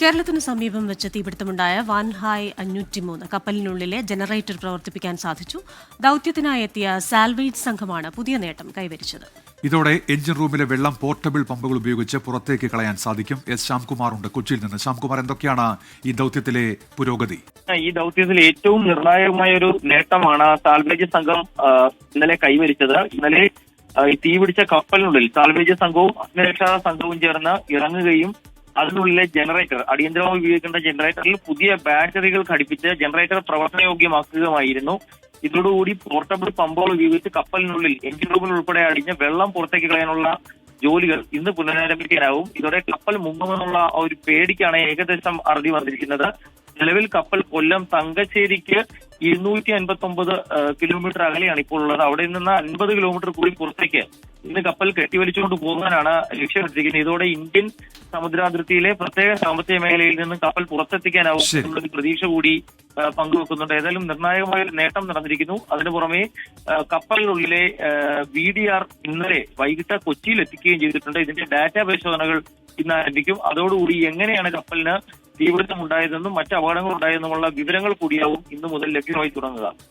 കേരളത്തിന് സമീപം വെച്ച് തീപിടുത്തമുണ്ടായ വാൻഹായ് 503 കപ്പലിനുള്ളിലെ ജനറേറ്റർ പ്രവർത്തിപ്പിക്കാൻ സാധിച്ചു. ദൌത്യത്തിനായി എത്തിയ സാൽവേജ് സംഘമാണ് പുതിയ നേട്ടം കൈവരിച്ചത്. ഇതോടെ എഞ്ചിൻ റൂമിലെ വെള്ളം പോർട്ടബിൾ പമ്പുകൾ ഉപയോഗിച്ച് പുറത്തേക്ക് കളയാൻ സാധിക്കും. എസ് ശ്യാംകുമാർ ഉണ്ട് കൊച്ചിയിൽ നിന്ന്. ശ്യാംകുമാർ, എന്തൊക്കെയാണ് ഈ ദൌത്യത്തിലെ പുരോഗതി? ഈ ദൌത്യത്തിൽ ഏറ്റവും നിർണായകമായ ഒരു നേട്ടമാണ് സാൽവേജ് സംഘം ഇന്നലെ കൈവരിച്ചത്. ഇന്നലെ തീപിടിച്ച കപ്പലിനുള്ളിൽ സാൽവേജ് സംഘവും അഗ്നിരക്ഷാ സംഘവും ചേർന്ന് ഇറങ്ങുകയും അതിനുള്ളിലെ ജനറേറ്റർ, അടിയന്തരമായി ഉപയോഗിക്കേണ്ട ജനറേറ്ററിൽ പുതിയ ബാറ്ററികൾ ഘടിപ്പിച്ച് ജനറേറ്റർ പ്രവർത്തനയോഗ്യമാക്കുകയുമായിരുന്നു. ഇതോടുകൂടി പോർട്ടബിൾ പമ്പുകൾ ഉപയോഗിച്ച് കപ്പലിനുള്ളിൽ എഞ്ചിൻ റൂമിൽ ഉൾപ്പെടെ അടിഞ്ഞ് വെള്ളം പുറത്തേക്ക് കളയാനുള്ള ജോലികൾ ഇന്ന് പുനരാരംഭിക്കാനാവും. ഇതോടെ കപ്പൽ മുങ്ങുമെന്നുള്ള ഒരു പേടിക്കാണ് ഏകദേശം അറുതി വന്നിരിക്കുന്നത്. നിലവിൽ കപ്പൽ കൊല്ലം തങ്കശ്ശേരിക്ക് 259 കിലോമീറ്റർ അകലെയാണ് ഇപ്പോൾ ഉള്ളത്. അവിടെ നിന്ന് 50 കിലോമീറ്റർ കൂടി പുറത്തേക്ക് ഇന്ന് കപ്പൽ കെട്ടിവലിച്ചുകൊണ്ട് പോകാനാണ് ലക്ഷ്യമിട്ടിരിക്കുന്നത്. ഇതോടെ ഇന്ത്യൻ സമുദ്രാതിർത്തിയിലെ പ്രത്യേക സാമ്പത്തിക മേഖലയിൽ നിന്ന് കപ്പൽ പുറത്തെത്തിക്കാനാവും എന്നുള്ളൊരു പ്രതീക്ഷ കൂടി പങ്കുവെക്കുന്നുണ്ട്. ഏതായാലും നിർണായകമായ ഒരു നേട്ടം നടന്നിരിക്കുന്നു. അതിനു പുറമെ കപ്പലിനുള്ളിലെ VDR ഇന്നലെ വൈകിട്ട് കൊച്ചിയിൽ എത്തിക്കുകയും ചെയ്തിട്ടുണ്ട്. ഇതിന്റെ ഡാറ്റാ പരിശോധനകൾ ഇന്ന് ആരംഭിക്കും. അതോടുകൂടി എങ്ങനെയാണ് കപ്പലിന് തീപിടുത്തം ഉണ്ടായതെന്നും മറ്റ് അപകടങ്ങൾ ഉണ്ടായതെന്നുമുള്ള വിവരങ്ങൾ കൂടിയാവും ഇന്നു മുതൽ ലഭ്യമായി തുടങ്ങുക.